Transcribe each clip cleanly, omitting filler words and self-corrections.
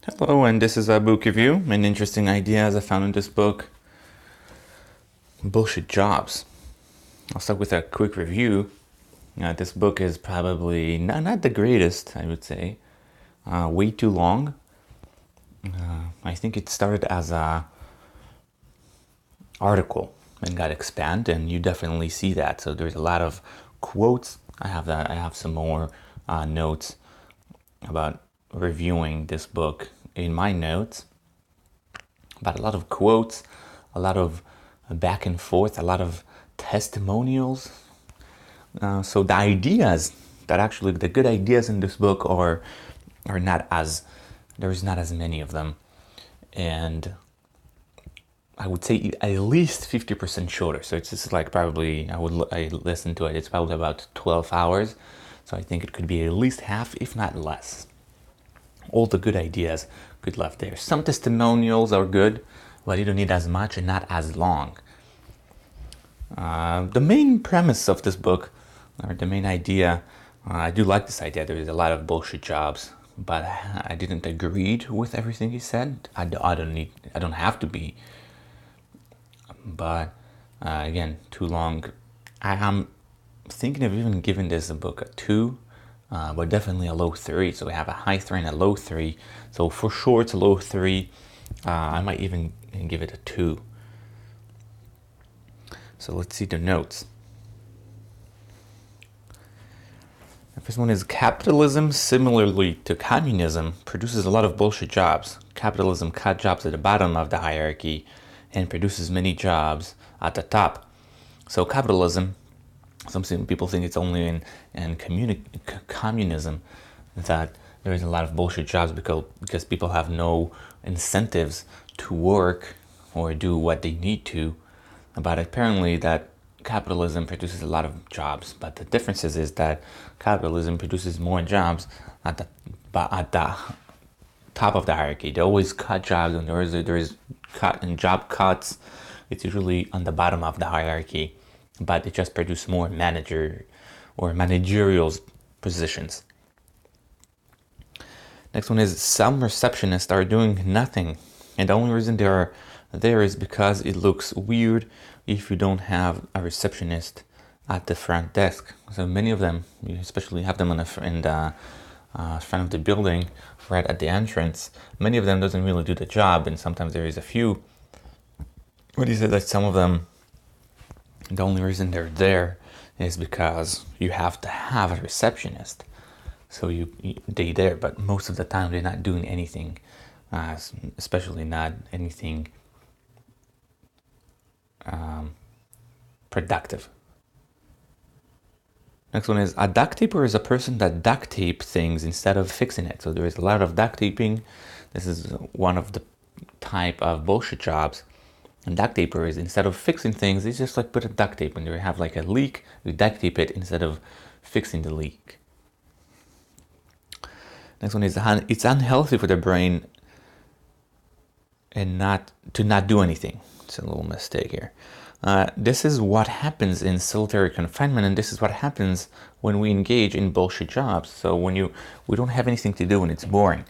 Hello, and this is a book review. An interesting ideas I found in this book. Bullshit jobs. I'll start with a quick review. This book is probably not the greatest, I would say. Way too long. I think it started as a article and got expanded, and you definitely see that. So there's a lot of quotes. I have some more notes about reviewing this book in my notes, but a lot of quotes, a lot of back and forth, a lot of testimonials. So the ideas that actually the good ideas in this book are not as there's not as many of them, and I would say at least 50% shorter. So it's just like probably I listened to it. It's probably about 12 hours. So I think it could be at least half, if not less. All the good ideas good left there. Some testimonials are good, but you don't need as much and not as long. The main premise of this book, or the main idea, I do like this idea. There is a lot of bullshit jobs, but I didn't agree with everything he said. I don't have to be, but again, too long. I am thinking of even giving this a book a 2, but definitely a low 3. So we have a high 3 and a low 3. So for sure it's a low 3. I might even give it a 2. So let's see the notes. The first one is capitalism, similarly to communism, produces a lot of bullshit jobs. Capitalism cut jobs at the bottom of the hierarchy and produces many jobs at the top. So capitalism, some people think it's only in communism that there is a lot of bullshit jobs because people have no incentives to work or do what they need to. But apparently that capitalism produces a lot of jobs. But the difference is that capitalism produces more jobs at the top of the hierarchy. They always cut jobs, and there is cut and job cuts. It's usually on the bottom of the hierarchy, but it just produces more managerial positions. Next one is some receptionists are doing nothing, and the only reason they are there is because it looks weird if you don't have a receptionist at the front desk. So many of them, you especially have them in the front of the building, right at the entrance. Many of them doesn't really do the job, and sometimes there is a few. But he said that some of them, the only reason they're there is because you have to have a receptionist. So they there, but most of the time they're not doing anything, especially not anything productive. Next one is a duct taper is a person that duct tape things instead of fixing it. So there is a lot of duct taping. This is one of the type of bullshit jobs. And duct taper is instead of fixing things, it's just like put a duct tape when you have like a leak, you duct tape it instead of fixing the leak. Next one is it's unhealthy for the brain and not do anything. It's a little mistake here. This is what happens in solitary confinement, and this is what happens when we engage in bullshit jobs. So when we don't have anything to do and it's boring,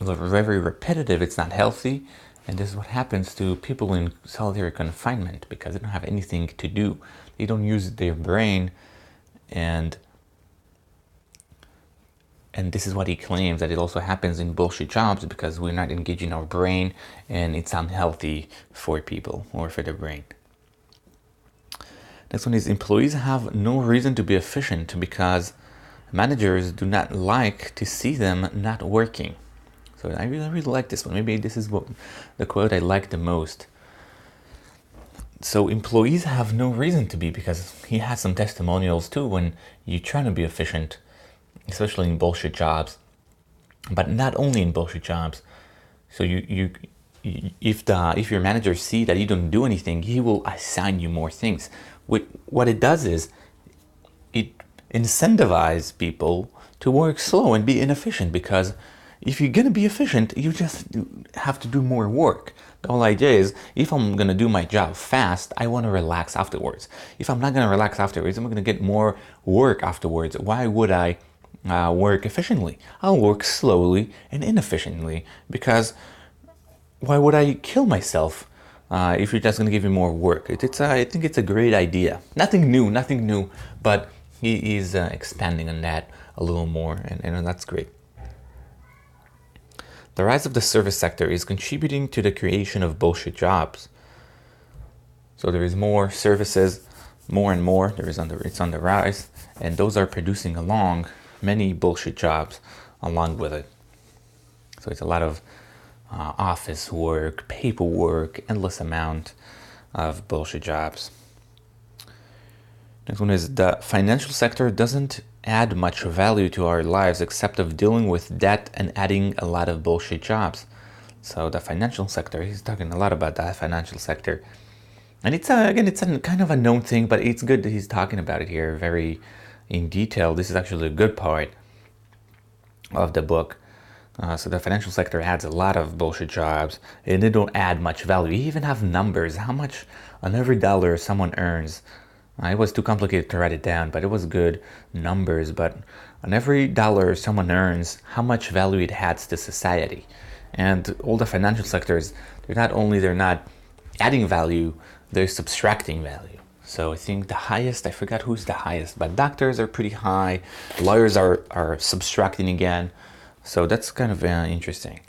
very repetitive, it's not healthy, and this is what happens to people in solitary confinement because they don't have anything to do. They don't use their brain, and this is what he claims, that it also happens in bullshit jobs because we're not engaging our brain and it's unhealthy for people or for the brain. Next one is employees have no reason to be efficient because managers do not like to see them not working. So I really like this one. Maybe this is what the quote I like the most. So employees have no reason to be, because he has some testimonials too when you're trying to be efficient, especially in bullshit jobs, but not only in bullshit jobs. So if your manager see that you don't do anything, he will assign you more things. What it does is it incentivizes people to work slow and be inefficient, because if you're gonna be efficient, you just have to do more work. The whole idea is, if I'm gonna do my job fast, I want to relax afterwards. If I'm not gonna relax afterwards, I'm gonna get more work afterwards. Why would I work efficiently. I'll work slowly and inefficiently, because why would I kill myself if you're just going to give me more work? I think it's a great idea. Nothing new, but he is expanding on that a little more, and that's great. The rise of the service sector is contributing to the creation of bullshit jobs. So there is more services, more and more. It's on the rise, and those are producing along many bullshit jobs along with it. So it's a lot of office work, paperwork, endless amount of bullshit jobs. Next one is the financial sector doesn't add much value to our lives except of dealing with debt and adding a lot of bullshit jobs. So the financial sector, he's talking a lot about that financial sector. And it's a kind of a known thing, but it's good that he's talking about it here very in detail. This is actually a good part of the book. So the financial sector adds a lot of bullshit jobs, and they don't add much value. You even have numbers, how much on every dollar someone earns. It was too complicated to write it down, but it was good numbers. But on every dollar someone earns, how much value it adds to society. And all the financial sectors, they're not adding value, they're subtracting value. So I think the highest, I forgot who's the highest, but doctors are pretty high, lawyers are subtracting again. So that's kind of interesting.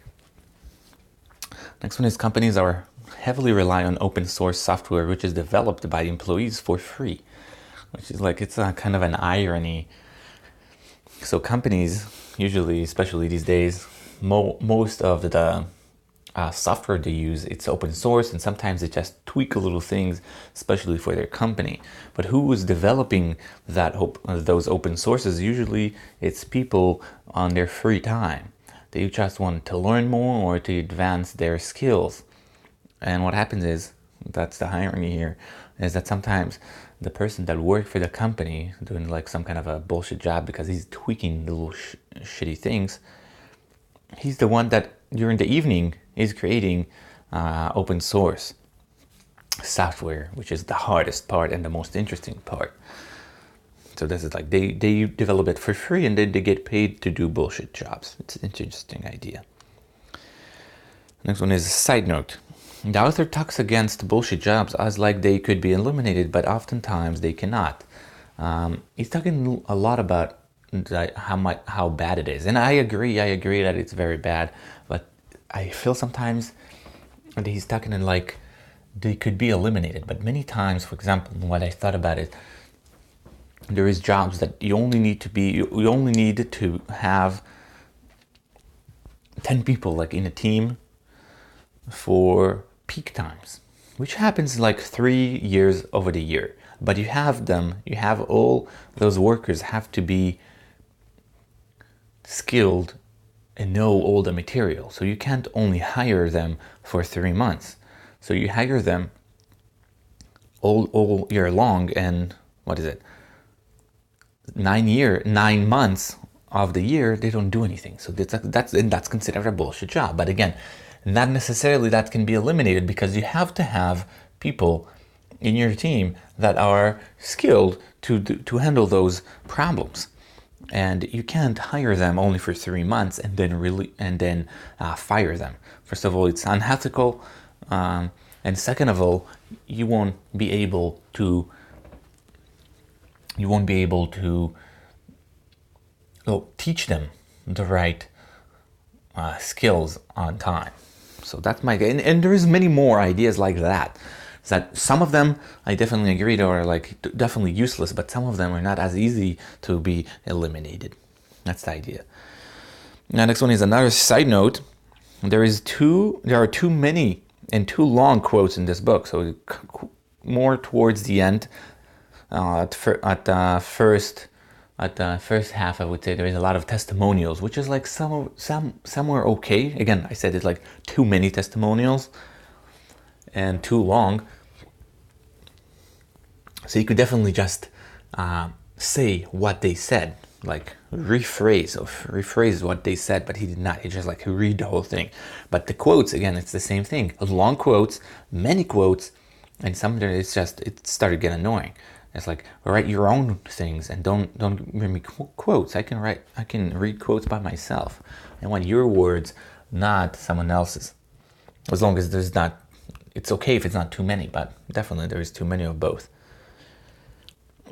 Next one is companies are heavily rely on open source software, which is developed by employees for free, which is like, it's a kind of an irony. So companies usually, especially these days, most of the software they use, it's open source, and sometimes they just tweak a little things, especially for their company. But who is developing those open sources? Usually it's people on their free time. They just want to learn more or to advance their skills. And what happens is, that's the irony here, is that sometimes the person that worked for the company doing like some kind of a bullshit job because he's tweaking little shitty things, he's the one that during the evening is creating open source software, which is the hardest part and the most interesting part. So this is like they develop it for free, and then they get paid to do bullshit jobs. It's an interesting idea. Next one is a side note. The author talks against bullshit jobs as like they could be eliminated, but oftentimes they cannot. He's talking a lot about how bad it is, and I agree that it's very bad, but I feel sometimes that he's talking in like they could be eliminated. But many times, for example, what I thought about it, there is jobs that you only need to have 10 people like in a team for peak times, which happens like 3 years over the year. But you have all those workers have to be skilled and know all the material. So you can't only hire them for 3 months. So you hire them all year long, and what is it? 9 months of the year they don't do anything. So that's considered a bullshit job. But again, not necessarily that can be eliminated, because you have to have people in your team that are skilled to handle those problems. And you can't hire them only for 3 months and then fire them. First of all, it's unethical, and second of all, you won't be able to teach them the right skills on time. So that's my and there's many more ideas like that. That some of them I definitely agree are like definitely useless, but some of them are not as easy to be eliminated. That's the idea. Now, next one is another side note. There are too many and too long quotes in this book. So more towards the end, at the first half, I would say there is a lot of testimonials, which is like some were okay. Again, I said it's like too many testimonials and too long. So you could definitely just say what they said, like rephrase what they said, but he did not. He just like read the whole thing. But the quotes, again, it's the same thing. Long quotes, many quotes, and some it started getting annoying. It's like, write your own things and don't give me quotes. I can read quotes by myself. I want your words, not someone else's. As long as there's not, it's okay if it's not too many, but definitely there is too many of both.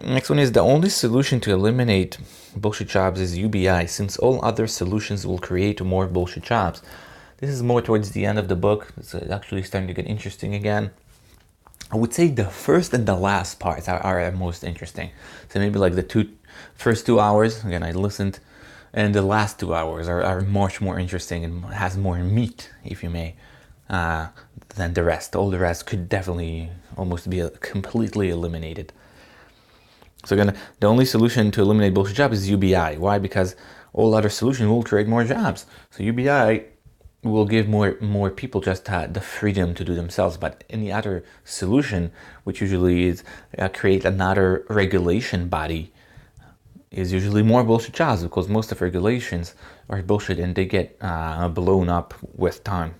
Next one is, the only solution to eliminate bullshit jobs is UBI, since all other solutions will create more bullshit jobs. This is more towards the end of the book. It's actually starting to get interesting again. I would say the first and the last parts are most interesting. So maybe like the first 2 hours, again, I listened, and the last 2 hours are much more interesting and has more meat, if you may, than the rest. All the rest could definitely almost be completely eliminated. So again, the only solution to eliminate bullshit jobs is UBI. Why? Because all other solutions will create more jobs. So UBI will give more people just the freedom to do themselves. But any other solution, which usually is create another regulation body, is usually more bullshit jobs, because most of regulations are bullshit and they get blown up with time.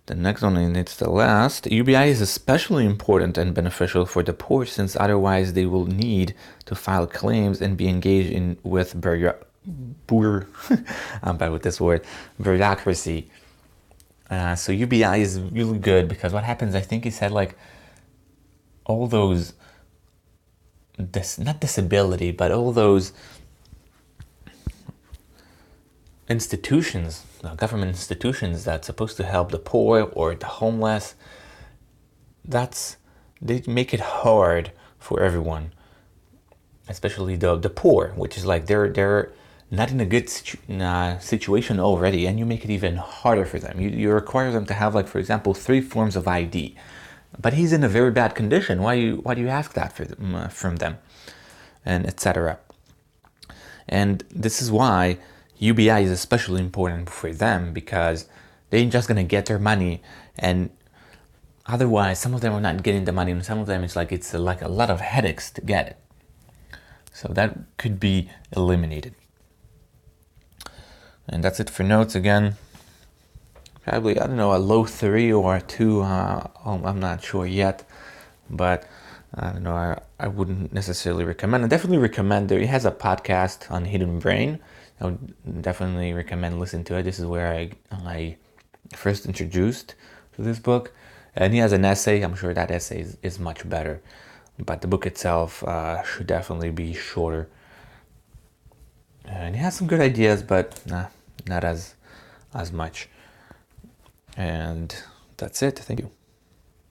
The next one, and it's the last, UBI is especially important and beneficial for the poor, since otherwise they will need to file claims and be engaged with I'm bad with this word, bureaucracy. So UBI is really good, because what happens, I think he said, like, all those, not disability, but all those institutions, government institutions that's supposed to help the poor or the homeless, they make it hard for everyone, especially the poor, which is like they're not in a good situation already, and you make it even harder for them. You require them to have, like, for example, 3 forms of ID, but he's in a very bad condition. Why do you ask that from them, and etc. And this is why UBI is especially important for them, because they're just going to get their money, and otherwise some of them are not getting the money, and some of them it's like a lot of headaches to get it. So that could be eliminated. And that's it for notes. Again, probably, I don't know, a low 3 or a 2, I'm not sure yet, but I don't know, I wouldn't necessarily recommend. I definitely recommend, he has a podcast on Hidden Brain. I would definitely recommend listening to it. This is where I first introduced to this book. And he has an essay. I'm sure that essay is much better. But the book itself should definitely be shorter. And he has some good ideas, but not as much. And that's it. Thank you.